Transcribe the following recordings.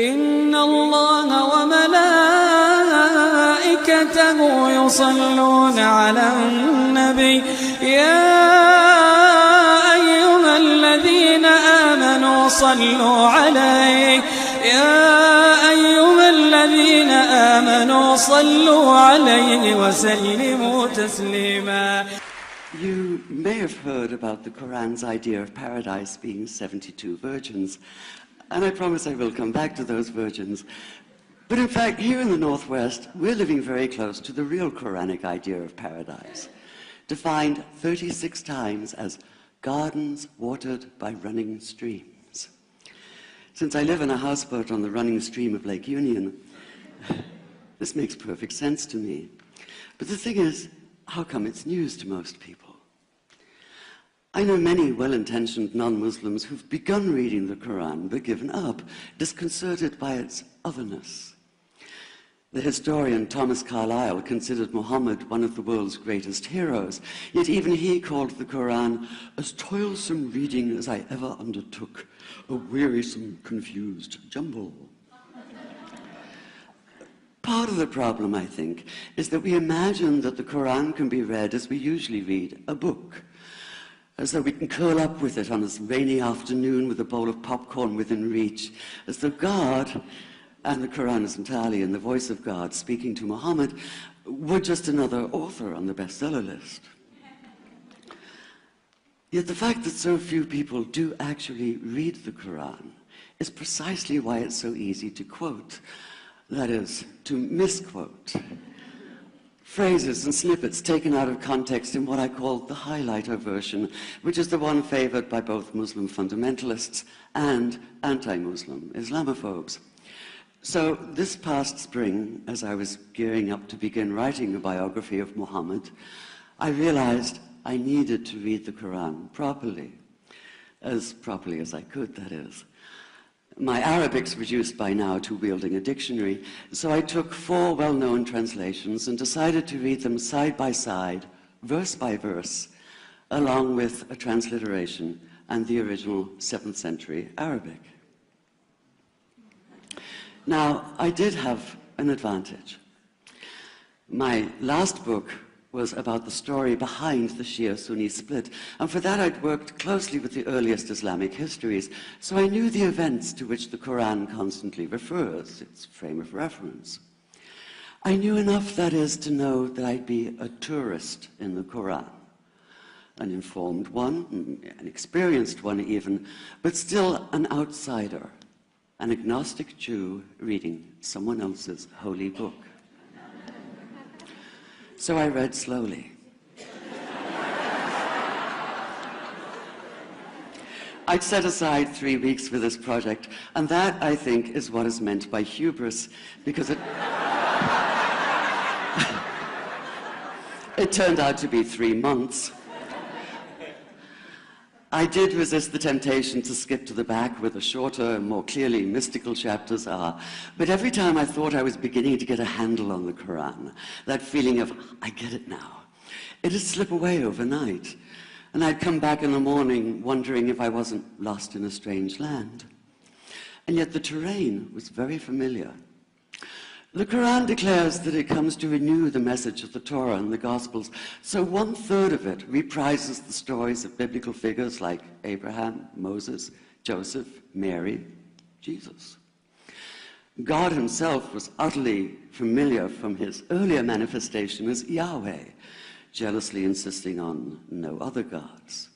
إن الله وملائكته يصلون على النبي يا أيها الذين آمنوا صلوا عليه وسلموا تسليما. You may have heard about the Quran's idea of paradise being 72 virgins, and I promise I will come back to those virgins. But in fact, here in the Northwest, we're living very close to the real Quranic idea of paradise, defined 36 times as gardens watered by running streams. Since I live in a houseboat on the running stream of Lake Union, this makes perfect sense to me. But the thing is, how come it's news to most people? I know many well-intentioned non-Muslims who've begun reading the Quran but given up, disconcerted by its otherness. The historian Thomas Carlyle considered Muhammad one of the world's greatest heroes, yet even he called the Quran as toilsome reading as I ever undertook, a wearisome, confused jumble. Part of the problem, I think, is that we imagine that the Quran can be read as we usually read a book, as though we can curl up with it on a rainy afternoon with a bowl of popcorn within reach, as though God, and the Quran is entirely in the voice of God speaking to Muhammad, were just another author on the bestseller list. Yet the fact that so few people do actually read the Quran is precisely why it's so easy to quote. That is, to misquote. Phrases and snippets taken out of context in what I call the highlighter version, which is the one favored by both Muslim fundamentalists and anti-Muslim Islamophobes. So this past spring, as I was gearing up to begin writing a biography of Muhammad, I realized I needed to read the Quran properly as I could, that is. My Arabic's reduced by now to wielding a dictionary, so I took 4 well-known translations and decided to read them side by side, verse by verse, along with a transliteration and the original 7th century Arabic. Now, I did have an advantage. My last book was about the story behind the Shia-Sunni split, and for that I'd worked closely with the earliest Islamic histories, so I knew the events to which the Quran constantly refers, its frame of reference. I knew enough, that is, to know that I'd be a tourist in the Quran, an informed one, an experienced one even, but still an outsider, an agnostic Jew reading someone else's holy book. So I read slowly. I'd set aside 3 weeks for this project, and that, I think, is what is meant by hubris, because it turned out to be 3 months. I did resist the temptation to skip to the back where the shorter and more clearly mystical chapters are, but every time I thought I was beginning to get a handle on the Quran, that feeling of, I get it now, it'd slip away overnight, and I'd come back in the morning wondering if I wasn't lost in a strange land. And yet the terrain was very familiar. The Quran declares that it comes to renew the message of the Torah and the Gospels, so 1/3 of it reprises the stories of biblical figures like Abraham, Moses, Joseph, Mary, Jesus. God himself was utterly familiar from his earlier manifestation as Yahweh, jealously insisting on no other gods.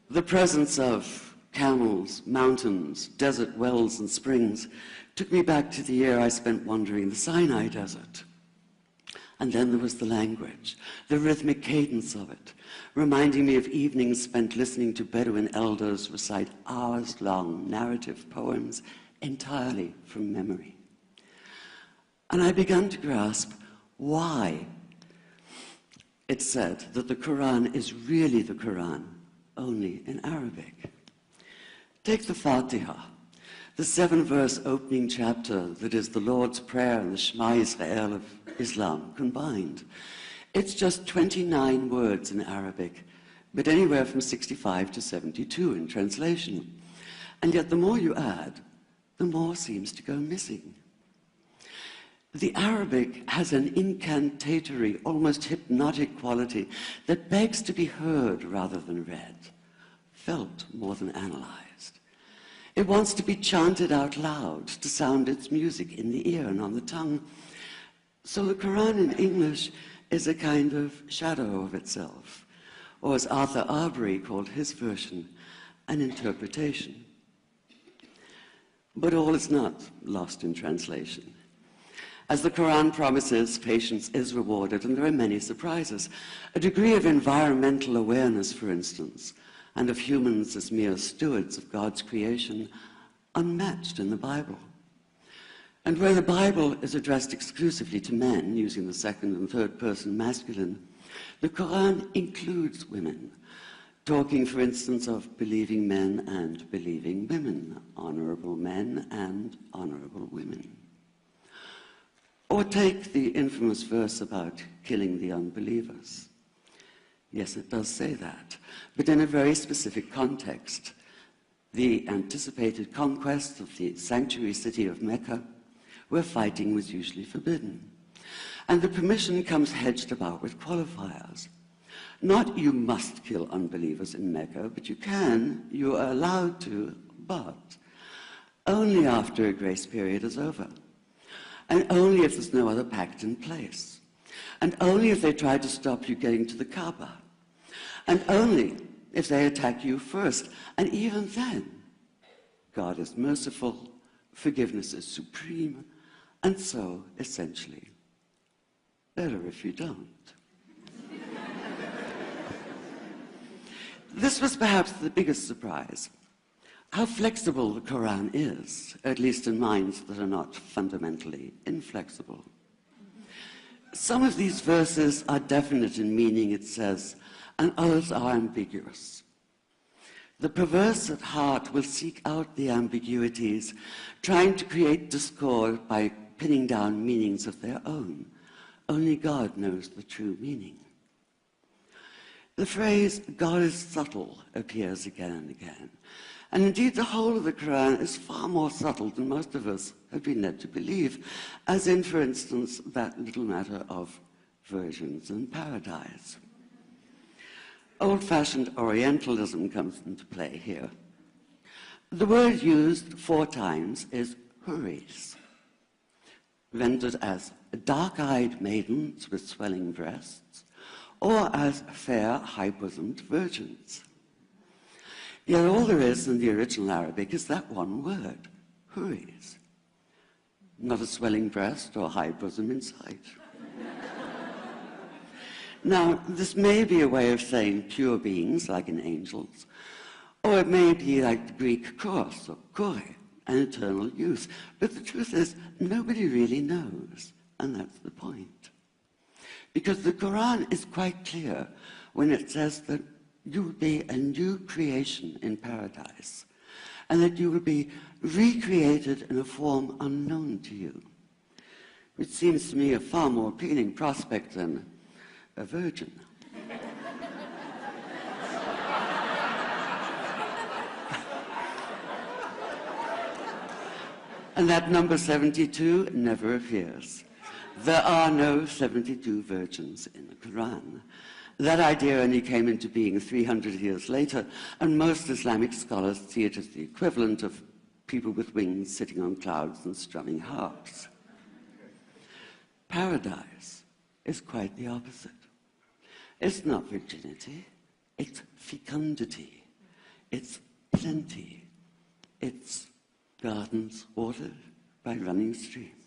The presence of camels, mountains, desert wells and springs took me back to the year I spent wandering the Sinai desert. And then there was the language, the rhythmic cadence of it, reminding me of evenings spent listening to Bedouin elders recite hours-long narrative poems entirely from memory. And I began to grasp why it said that the Quran is really the Quran, only in Arabic. Take the Fatiha, the 7-verse opening chapter that is the Lord's Prayer and the Shema Israel of Islam combined. It's just 29 words in Arabic, but anywhere from 65 to 72 in translation. And yet the more you add, the more seems to go missing. The Arabic has an incantatory, almost hypnotic quality that begs to be heard rather than read, felt more than analyzed. It wants to be chanted out loud, to sound its music in the ear and on the tongue. So the Quran in English is a kind of shadow of itself, or as Arthur Arbery called his version, an interpretation. But all is not lost in translation. As the Quran promises, patience is rewarded, and there are many surprises. A degree of environmental awareness, for instance, and of humans as mere stewards of God's creation, unmatched in the Bible. And where the Bible is addressed exclusively to men, using the second and third person masculine, the Quran includes women, talking, for instance, of believing men and believing women, honorable men and honorable women. Or take the infamous verse about killing the unbelievers. Yes, it does say that, but in a very specific context. The anticipated conquest of the sanctuary city of Mecca, where fighting was usually forbidden. And the permission comes hedged about with qualifiers. Not you must kill unbelievers in Mecca, but you can, you are allowed to, but only after a grace period is over. And only if there's no other pact in place. And only if they try to stop you getting to the Kaaba. And only if they attack you first. And even then, God is merciful, forgiveness is supreme, and so, essentially, better if you don't. This was perhaps the biggest surprise. How flexible the Quran is, at least in minds that are not fundamentally inflexible. Some of these verses are definite in meaning, it says, and others are ambiguous. The perverse at heart will seek out the ambiguities, trying to create discord by pinning down meanings of their own. Only God knows the true meaning. The phrase, God is subtle, appears again and again. And indeed, the whole of the Quran is far more subtle than most of us have been led to believe, as in, for instance, that little matter of virgins and paradise. Old-fashioned Orientalism comes into play here. The word used 4 times is huris, rendered as dark-eyed maidens with swelling breasts, or as fair, high-bosomed virgins. Yet all there is in the original Arabic is that one word, huris. Not a swelling breast or high bosom in sight. Now, this may be a way of saying pure beings, like in angels, or it may be like the Greek kos, or kore, an eternal youth. But the truth is, nobody really knows, and that's the point. Because the Quran is quite clear when it says that you will be a new creation in paradise, and that you will be recreated in a form unknown to you, which seems to me a far more appealing prospect than a virgin. And that number 72 never appears. There are no 72 virgins in the Quran. That idea only came into being 300 years later, and most Islamic scholars see it as the equivalent of people with wings sitting on clouds and strumming harps. Paradise is quite the opposite. It's not virginity, it's fecundity, it's plenty, it's gardens watered by running streams.